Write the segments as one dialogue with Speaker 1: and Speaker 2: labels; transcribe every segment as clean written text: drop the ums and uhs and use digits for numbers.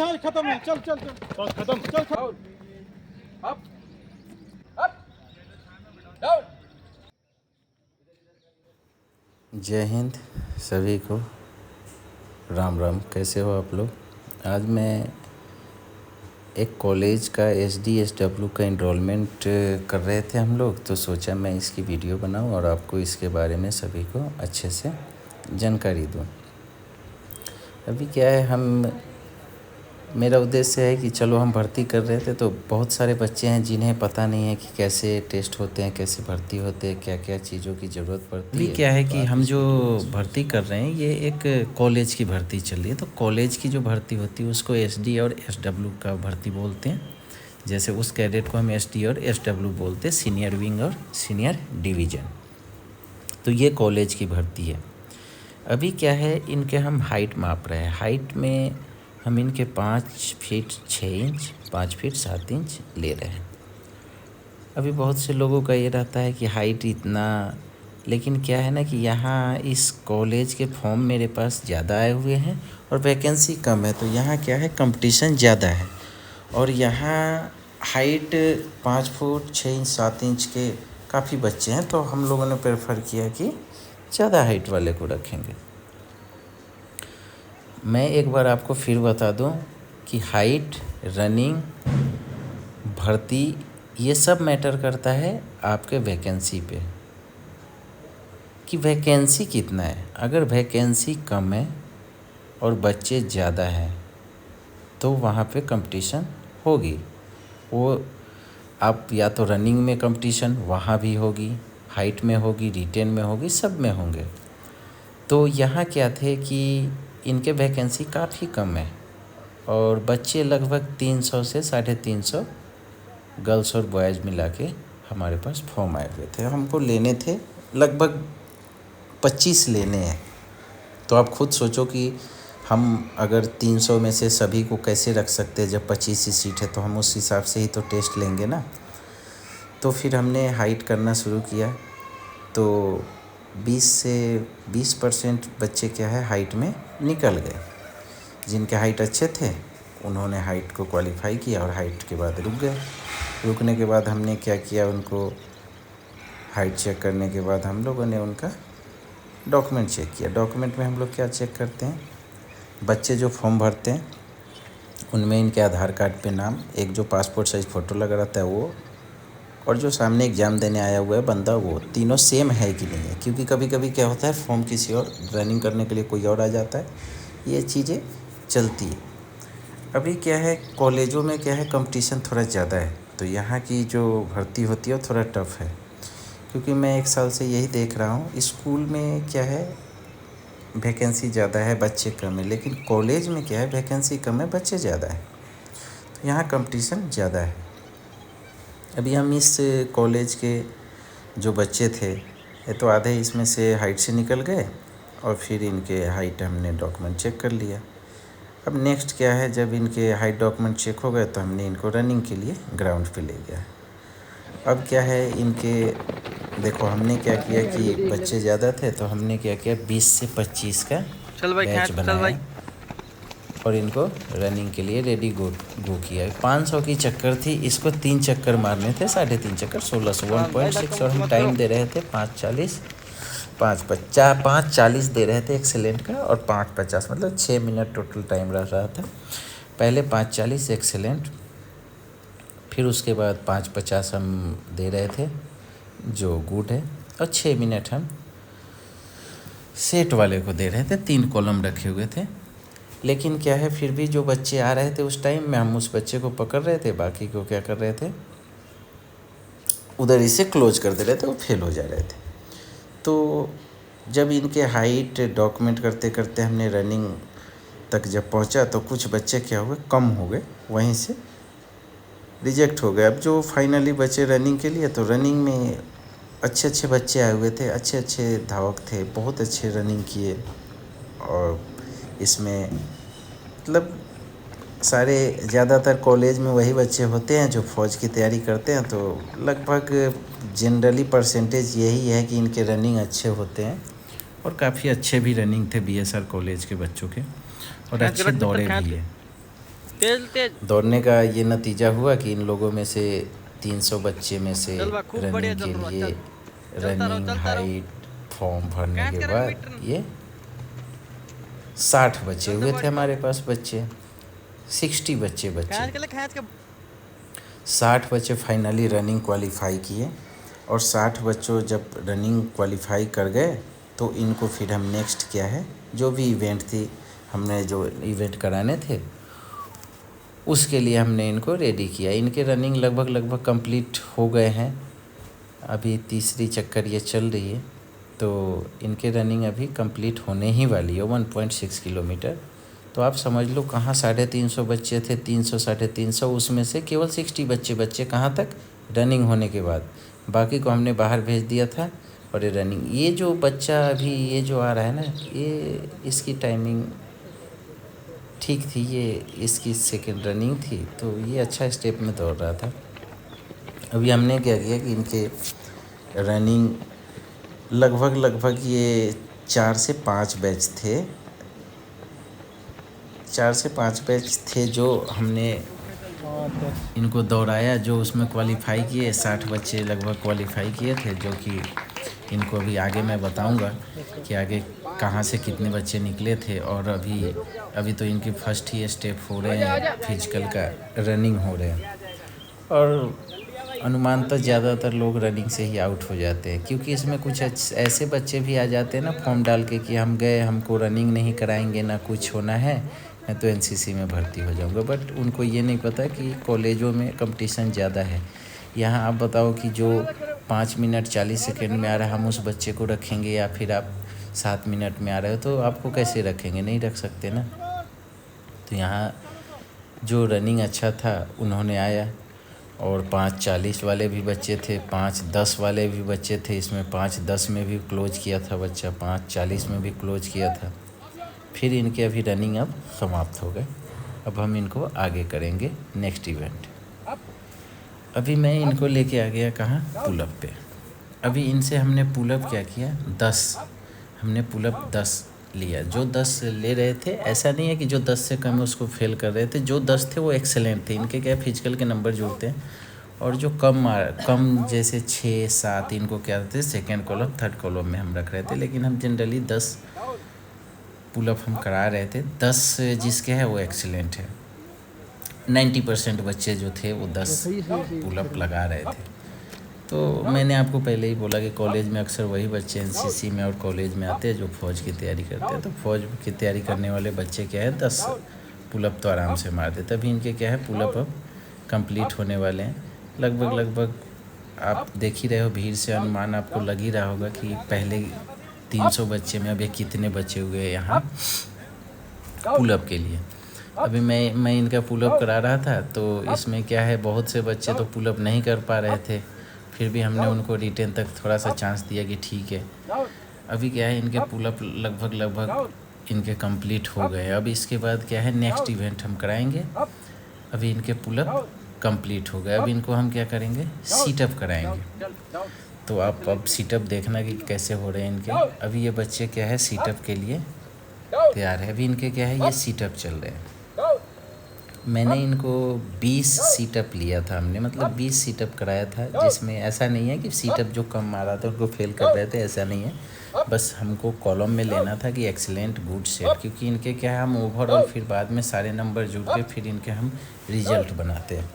Speaker 1: खत्म है, चल चल चल बस खत्म, चल खत्म।
Speaker 2: Up up down.
Speaker 3: जय हिंद सभी को, राम राम। कैसे हो आप लोग? आज मैं एक कॉलेज का SDSW का इनरोलमेंट कर रहे थे हम लोग, तो सोचा मैं इसकी वीडियो बनाऊं और आपको इसके बारे में सभी को अच्छे से जानकारी दूं। अभी क्या है, मेरा उद्देश्य है कि चलो हम भर्ती कर रहे थे, तो बहुत सारे बच्चे हैं जिन्हें पता नहीं है कि कैसे टेस्ट होते हैं, कैसे भर्ती होते हैं, क्या क्या चीज़ों की ज़रूरत पड़ती है। अभी क्या है कि हम जो भर्ती कर रहे हैं ये एक कॉलेज की भर्ती चल रही है। तो कॉलेज की जो भर्ती होती है उसको SD और SW का भर्ती बोलते हैं। जैसे उस कैडेट को हम SD और SW बोलते हैं, सीनियर विंग और सीनियर डिवीज़न। तो ये कॉलेज की भर्ती है। अभी क्या है, इनके हम हाइट माप रहे हैं। हाइट में हम इनके 5 फीट 6 इंच 5 फीट 7 इंच ले रहे हैं। अभी बहुत से लोगों का ये रहता है कि हाइट इतना, लेकिन क्या है ना कि यहाँ इस कॉलेज के फॉर्म मेरे पास ज़्यादा आए हुए हैं और वैकेंसी कम है। तो यहाँ क्या है, कंपटीशन ज़्यादा है और यहाँ हाइट 5 फुट 6 इंच 7 इंच के काफ़ी बच्चे हैं। तो हम लोगों ने प्रेफर किया कि ज़्यादा हाइट वाले को रखेंगे। मैं एक बार आपको फिर बता दूं कि हाइट, रनिंग, भर्ती ये सब मैटर करता है आपके वैकेंसी पे, कि वैकेंसी कितना है। अगर वैकेंसी कम है और बच्चे ज़्यादा हैं तो वहाँ पे कंपटीशन होगी। वो आप या तो रनिंग में कंपटीशन वहाँ भी होगी, हाइट में होगी, रिटेन में होगी, सब में होंगे। तो यहाँ क्या थे कि इनके वैकेंसी काफ़ी कम है और बच्चे लगभग 300 से 350 गर्ल्स और बॉयज़ मिला के हमारे पास फॉर्म आए हुए थे। हमको लेने थे लगभग 25 लेने हैं। तो आप खुद सोचो कि हम अगर 300 में से सभी को कैसे रख सकते हैं, जब 25 ही सीट है तो हम उस हिसाब से ही तो टेस्ट लेंगे ना। तो फिर हमने हाइट करना शुरू किया। तो 20 से 20% बच्चे क्या है हाइट में निकल गए। जिनके हाइट अच्छे थे उन्होंने हाइट को क्वालिफाई किया और हाइट के बाद रुक गए। रुकने के बाद हमने क्या किया, उनको हाइट चेक करने के बाद हम लोगों ने उनका डॉक्यूमेंट चेक किया। डॉक्यूमेंट में हम लोग क्या चेक करते हैं, बच्चे जो फॉर्म भरते हैं उनमें इनके आधार कार्ड पे नाम, एक जो पासपोर्ट साइज़ फ़ोटो लगा रहता है वो, और जो सामने एग्ज़ाम देने आया हुआ है बंदा, वो तीनों सेम है कि नहीं है। क्योंकि कभी कभी क्या होता है, फॉर्म किसी और रनिंग करने के लिए कोई और आ जाता है, ये चीज़ें चलती है। अभी क्या है, कॉलेजों में क्या है, कंपटीशन थोड़ा ज़्यादा है। तो यहाँ की जो भर्ती होती है वो थोड़ा टफ है। क्योंकि मैं 1 साल से यही देख रहा हूँ, स्कूल में क्या है वैकेंसी ज़्यादा है, बच्चे कम है, लेकिन कॉलेज में क्या है वैकेंसी कम है, बच्चे ज़्यादा है। तो यहाँ कंपटीशन ज़्यादा है। अभी हम इस कॉलेज के जो बच्चे थे, ये तो आधे इसमें से हाइट से निकल गए और फिर इनके हाइट हमने डॉक्यूमेंट चेक कर लिया। अब नेक्स्ट क्या है, जब इनके हाइट डॉक्यूमेंट चेक हो गए तो हमने इनको रनिंग के लिए ग्राउंड पे ले गया। अब क्या है, इनके देखो हमने क्या किया कि बच्चे ज़्यादा थे तो हमने क्या किया, 20 से 25 का बैच बनाया और इनको रनिंग के लिए रेडी गो किया। 500 की चक्कर थी, इसको 3 चक्कर मारने थे, 3.5 चक्कर 1600 1.6, और हम टाइम दे रहे थे 5:40 5:40 दे रहे थे एक्सेलेंट का, और 5:50 मतलब 6 मिनट टोटल टाइम रह रहा था। पहले 5:40 एक्सेलेंट, फिर उसके बाद 5:50 हम दे रहे थे जो गुड है, और 6 मिनट हम सेट वाले को दे रहे थे। 3 कॉलम रखे हुए थे। लेकिन क्या है, फिर भी जो बच्चे आ रहे थे उस टाइम में हम उस बच्चे को पकड़ रहे थे, बाकी को क्या कर रहे थे, उधर इसे क्लोज कर दे रहे थे, वो फेल हो जा रहे थे। तो जब इनके हाइट डॉक्यूमेंट करते करते हमने रनिंग तक जब पहुंचा तो कुछ बच्चे क्या हुए, कम हो गए, वहीं से रिजेक्ट हो गए। अब जो फाइनली बचे रनिंग के लिए, तो रनिंग में अच्छे अच्छे बच्चे आए हुए थे, अच्छे अच्छे धावक थे, बहुत अच्छे रनिंग किए। और इसमें मतलब सारे ज़्यादातर कॉलेज में वही बच्चे होते हैं जो फ़ौज की तैयारी करते हैं। तो लगभग जनरली परसेंटेज यही है कि इनके रनिंग अच्छे होते हैं, और काफ़ी अच्छे भी रनिंग थे BSR कॉलेज के बच्चों के, और अच्छे दौड़े भी है।
Speaker 4: तेज तेज
Speaker 3: दौड़ने का ये नतीजा हुआ कि इन लोगों में से 300 बच्चे में से
Speaker 4: चल बा, खूब बढ़िया
Speaker 3: रनिंग के
Speaker 4: चल रहा,
Speaker 3: लिए
Speaker 4: चल। चलता रहो,
Speaker 3: रनिंग
Speaker 4: चलता रहो।
Speaker 3: हाइट फॉर्म भरने
Speaker 4: कैच
Speaker 3: के
Speaker 4: करेगा
Speaker 3: बाद
Speaker 4: मीटर।
Speaker 3: ये 60 बच्चे
Speaker 4: चल
Speaker 3: हुए
Speaker 4: तो
Speaker 3: थे हमारे पास बच्चे, 60 बच्चे
Speaker 4: खींच के ले, खींच के
Speaker 3: 60 बच्चे फाइनली रनिंग क्वालिफाई किए। और 60 बच्चों जब रनिंग क्वालिफाई कर गए तो इनको फिर हम नेक्स्ट क्या है जो भी इवेंट थी हमने जो इवेंट कराने थे उसके लिए हमने इनको रेडी किया। इनके रनिंग लगभग कंप्लीट हो गए हैं, अभी तीसरी चक्कर ये चल रही है, तो इनके रनिंग अभी कंप्लीट होने ही वाली है 1.6 किलोमीटर। तो आप समझ लो कहाँ 350 बच्चे थे, 300 350, उसमें से केवल 60 बच्चे कहाँ तक रनिंग होने के बाद, बाकी को हमने बाहर भेज दिया था। और ये रनिंग ये जो बच्चा अभी ये जो आ रहा है ना, ये इसकी टाइमिंग ठीक थी, ये इसकी सेकंड रनिंग थी, तो ये अच्छा स्टेप में दौड़ रहा था। अभी हमने क्या किया कि इनके रनिंग लगभग ये 4 से 5 बैच थे, 4 से 5 बैच थे जो हमने इनको दौड़ाया, जो उसमें क्वालिफ़ाई किए। 60 बच्चे लगभग क्वालिफ़ाई किए थे, जो कि इनको अभी आगे मैं बताऊंगा कि आगे कहाँ से कितने बच्चे निकले थे। और अभी तो इनकी फर्स्ट ही स्टेप हो रहे हैं, फिजिकल का रनिंग हो रहे हैं। और अनुमानतः ज़्यादातर लोग रनिंग से ही आउट हो जाते हैं, क्योंकि इसमें कुछ ऐसे बच्चे भी आ जाते हैं ना फॉर्म डाल के कि हम गए, हमको रनिंग नहीं कराएंगे, ना कुछ होना है, मैं तो एनसीसी में भर्ती हो जाऊंगा। बट उनको ये नहीं पता कि कॉलेजों में कंपटीशन ज़्यादा है। यहाँ आप बताओ कि जो 5 मिनट 40 सेकेंड में आ रहा है हम उस बच्चे को रखेंगे, या फिर आप 7 मिनट में आ रहे हो तो आपको कैसे रखेंगे, नहीं रख सकते ना। तो यहाँ जो रनिंग अच्छा था उन्होंने आया, और 5:40 वाले भी बच्चे थे, 5:10 वाले भी बच्चे थे, इसमें 5:10 में भी क्लोज किया था बच्चा, 5:40 में भी क्लोज किया था। फिर इनके अभी रनिंग अब समाप्त हो गए। अब हम इनको आगे करेंगे नेक्स्ट इवेंट। अभी मैं इनको लेके आ गया कहाँ, पुलअप पे। अभी इनसे हमने पुलअप क्या किया, 10 हमने पुलअप 10 लिया। जो 10 ले रहे थे, ऐसा नहीं है कि जो 10 से कम है उसको फेल कर रहे थे, जो 10 थे वो एक्सेलेंट थे। इनके क्या फिजिकल के नंबर जुड़ते हैं, और जो कम जैसे 6 7 इनको क्या थे सेकेंड कॉलम थर्ड कॉलम में हम रख रहे थे। लेकिन हम जनरली 10 पुलअप हम करा रहे थे। 10 जिसके है वो एक्सीलेंट है। 90% बच्चे जो थे वो 10 पुलअप लगा रहे थे। तो मैंने आपको पहले ही बोला कि कॉलेज में अक्सर वही बच्चे एनसीसी में और कॉलेज में आते हैं जो फ़ौज की तैयारी करते हैं। तो फ़ौज की तैयारी करने वाले बच्चे क्या है 10 पुलअप तो आराम से मार देते। अभी इनके क्या है पुलअप अब कंप्लीट होने वाले हैं। लगभग आप देख ही रहे हो, भीड़ से अनुमान आपको लग ही रहा होगा कि पहले 300 बच्चे में अब ये कितने बचे हुए हैं यहाँ पुलअप के लिए। अभी मैं इनका पुलअप करा रहा था, तो इसमें क्या है बहुत से बच्चे तो पुलअप नहीं कर पा रहे थे, फिर भी हमने उनको रिटेन तक थोड़ा सा चांस दिया कि ठीक है। अभी क्या है इनके पुलअप लगभग इनके कंप्लीट हो गए। अब इसके बाद क्या है नेक्स्ट इवेंट हम कराएंगे। अभी इनके पुलअप कंप्लीट हो गए, अब इनको हम क्या करेंगे सीटअप कराएंगे। तो आप अब सीटअप देखना कि कैसे हो रहे हैं इनके। अभी ये बच्चे क्या है सीटअप के लिए तैयार है। अभी इनके क्या है ये सीटअप चल रहे हैं। मैंने इनको 20 सीटअप लिया था हमने, मतलब 20 सीटअप कराया था, जिसमें ऐसा नहीं है कि सीटअप जो कम मारा था उनको फेल कर रहे थे, ऐसा नहीं है। बस हमको कॉलम में लेना था कि एक्सीलेंट गुड सेट, क्योंकि इनके क्या है हम ओवरऑल फिर बाद में सारे नंबर जुड़ के फिर इनके हम रिजल्ट बनाते हैं।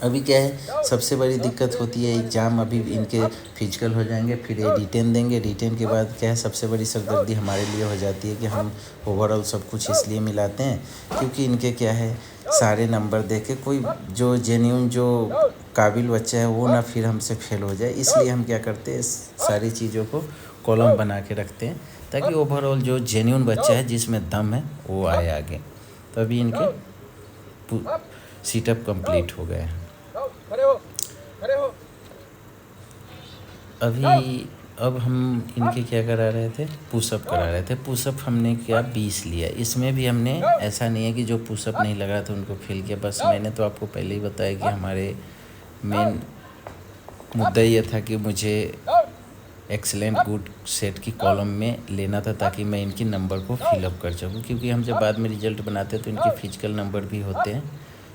Speaker 3: अभी क्या है सबसे बड़ी दिक्कत होती है एग्ज़ाम, अभी इनके फिजिकल हो जाएंगे फिर ये रिटेन देंगे। रिटेन के बाद क्या है सबसे बड़ी सरदर्दी हमारे लिए हो जाती है कि हम ओवरऑल सब कुछ इसलिए मिलाते हैं क्योंकि इनके क्या है सारे नंबर दे के कोई जो जेन्यून जो काबिल बच्चा है वो ना फिर हमसे फेल हो जाए, इसलिए हम क्या करते हैं सारी चीज़ों को कॉलम बना के रखते हैं ताकि ओवरऑल जो जेन्यून बच्चा है जिसमें दम है वो आए आगे। तो अभी इनके सीटअप कंप्लीट हो गए हैं। अभी अब हम इनके क्या करा रहे थे पुशअप करा रहे थे। पुशअप हमने क्या 20 लिया, इसमें भी हमने ऐसा नहीं है कि जो पुशअप नहीं लगा था उनको फेल किया। बस मैंने तो आपको पहले ही बताया कि हमारे मेन मुद्दा ये था कि मुझे एक्सलेंट गुड सेट की कॉलम में लेना था, ताकि मैं इनकी नंबर को फिलअप कर सकूँ, क्योंकि हम जब बाद में रिजल्ट बनाते हैं तो इनके फिजिकल नंबर भी होते हैं,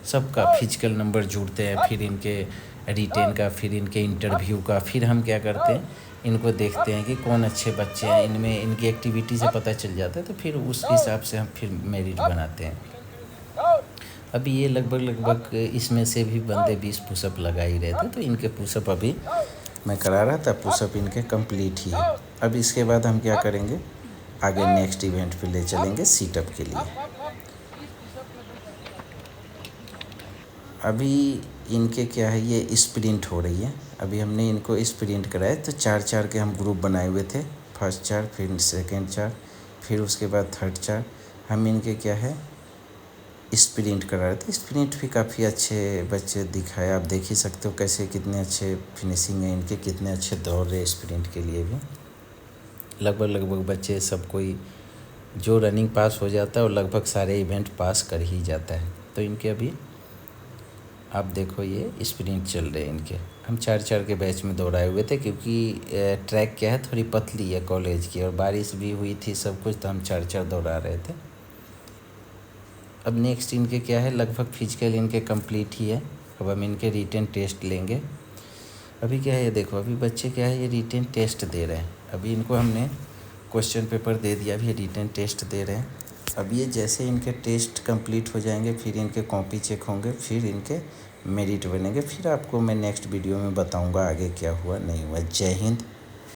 Speaker 3: सबका फिजिकल नंबर जुड़ते हैं, फिर इनके रिटेन का, फिर इनके इंटरव्यू का, फिर हम क्या करते हैं इनको देखते हैं कि कौन अच्छे बच्चे हैं, इनमें इनकी एक्टिविटी से पता चल जाता है, तो फिर उस हिसाब से हम फिर मेरिट बनाते हैं। अभी ये लगभग इसमें से भी बंदे 20 पुशअप लगा ही रहे थे, तो इनके पुशअप अभी मैं करा रहा था, पुशअप इनके कंप्लीट ही है। अब इसके बाद हम क्या करेंगे, आगे नेक्स्ट इवेंट पे ले चलेंगे सीटअप के लिए। अभी इनके क्या है, ये स्प्रिंट हो रही है। अभी हमने इनको स्प्रिंट कराया, तो 4-4 के हम ग्रुप बनाए हुए थे, फर्स्ट 4, फिर सेकेंड 4, फिर उसके बाद थर्ड 4। हम इनके क्या है स्प्रिंट करा रहे थे। स्प्रिंट भी काफ़ी अच्छे बच्चे दिखाए, आप देख ही सकते हो कैसे कितने अच्छे फिनिशिंग है इनके, कितने अच्छे दौड़ रहे स्प्रिंट के लिए भी। लगभग बच्चे सब कोई जो रनिंग पास हो जाता है और लगभग सारे इवेंट पास कर ही जाता है। तो इनके अभी आप देखो ये स्प्रिंट चल रहे हैं इनके। हम 4-4 के बैच में दौड़ाए हुए थे, क्योंकि ट्रैक क्या है थोड़ी पतली है कॉलेज की, और बारिश भी हुई थी सब कुछ, तो हम 4-4 दौड़ा रहे थे। अब नेक्स्ट इनके क्या है, लगभग फिजिकल इनके कंप्लीट ही है। अब हम इनके रिटेन टेस्ट लेंगे। अभी क्या है ये देखो, अभी बच्चे क्या है ये रिटेन टेस्ट दे रहे हैं। अभी इनको हमने क्वेश्चन पेपर दे दिया, अभी ये रिटेन टेस्ट दे रहे हैं। अब ये जैसे इनके टेस्ट कंप्लीट हो जाएंगे, फिर इनके कॉपी चेक होंगे, फिर इनके मेरिट बनेंगे। फिर आपको मैं नेक्स्ट वीडियो में बताऊंगा आगे क्या हुआ नहीं हुआ। जय हिंद,